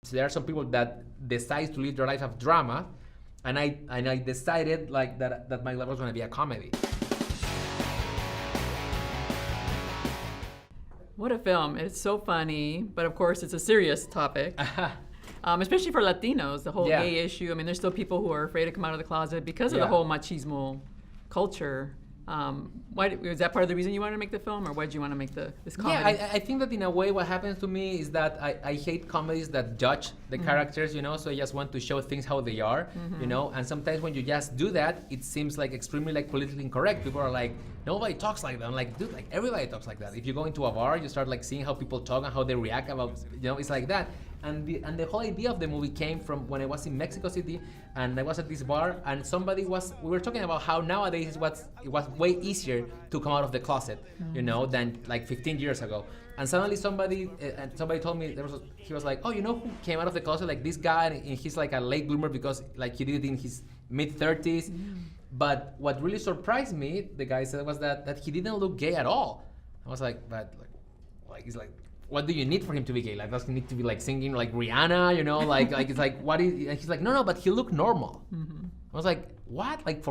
So there are some people that decide to live their life of drama, and I decided like that my life was going to be a comedy. What a film. It's so funny, but of course it's a serious topic. Especially for Latinos, the whole gay issue. I mean, there's still people who are afraid to come out of the closet because of the whole machismo culture. Was that part of the reason you wanted to make the film, or why did you want to make this comedy? Yeah, I think that in a way what happens to me is that I hate comedies that judge the characters, you know, so I just want to show things how they are, you know, and sometimes when you just do that, it seems like extremely like politically incorrect. People are like, nobody talks like that. I'm like, dude, like everybody talks like that. If you go into a bar, you start like seeing how people talk and how they react about, you know, it's like that. And the whole idea of the movie came from when I was in Mexico City, and I was at this bar, and we were talking about how nowadays it was way easier to come out of the closet, you know, than like 15 years ago. And suddenly somebody told me, he was like, oh, you know who came out of the closet? Like this guy, and he's like a late bloomer because like he did it in his mid-30s. But what really surprised me, the guy said, was that he didn't look gay at all. I was like, but like he's like, what do you need for him to be gay? Like, does he need to be like singing like Rihanna, you know? Like it's like, what is? And he's like, no, but he looked normal. I was like, what? Like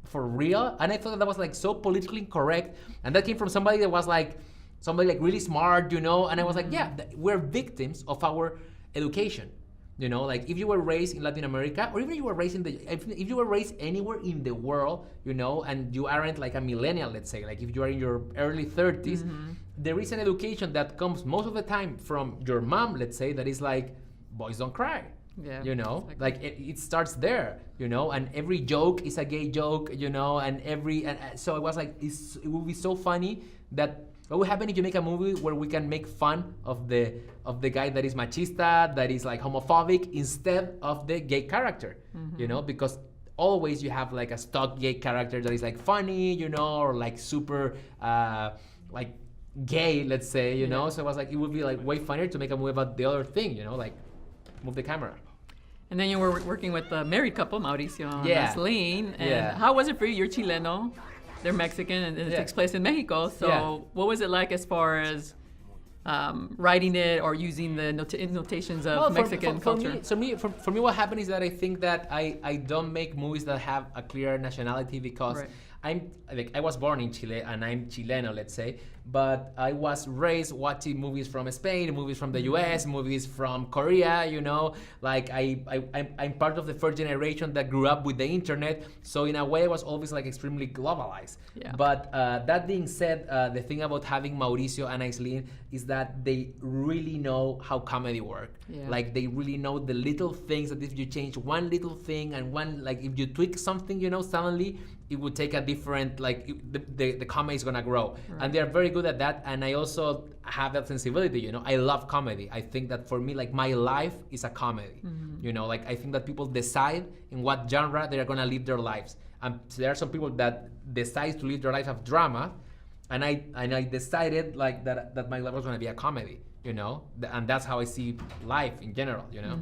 for real? And I thought that was like so politically incorrect. And that came from somebody that was like, somebody like really smart, you know? And I was like, yeah, we're victims of our education. You know, like if you were raised in Latin America, or even if you were raised if you were raised anywhere in the world, you know, and you aren't like a millennial, let's say, like if you are in your early 30s, there is an education that comes most of the time from your mom, let's say, that is like, boys don't cry. Yeah, you know, exactly. Like it starts there, you know, and every joke is a gay joke, you know, and so it was like, it would be so funny that what would happen if you make a movie where we can make fun of the guy that is machista, that is like homophobic, instead of the gay character, you know, because always you have like a stock gay character that is like funny, you know, or like super like gay, let's say, you know. So it was like, it would be like way funnier to make a movie about the other thing, you know, like move the camera. And then you were working with a married couple, Mauricio and Chilean. And how was it for you? You're Chileno, they're Mexican, and it takes place in Mexico. So what was it like as far as writing it or using the notations of Mexican culture? For me, what happened is that I think that I don't make movies that have a clear nationality, because I was born in Chile and I'm Chileno, let's say, but I was raised watching movies from Spain, movies from the US, movies from Korea, you know, like I'm part of the first generation that grew up with the internet, so in a way I was always like extremely globalized. But that being said, the thing about having Mauricio and Aislinn is that they really know how comedy works. Like they really know the little things that if you change one little thing and like if you tweak something, you know, suddenly it would take a different, like the comedy is gonna grow. And they're very good at that, and I also have that sensibility, you know. I love comedy. I think that for me, like my life is a comedy, you know, like I think that people decide in what genre they're gonna live their lives. And so there are some people that decide to live their life of drama, and I decided like that my life was gonna be a comedy, you know, and that's how I see life in general, you know.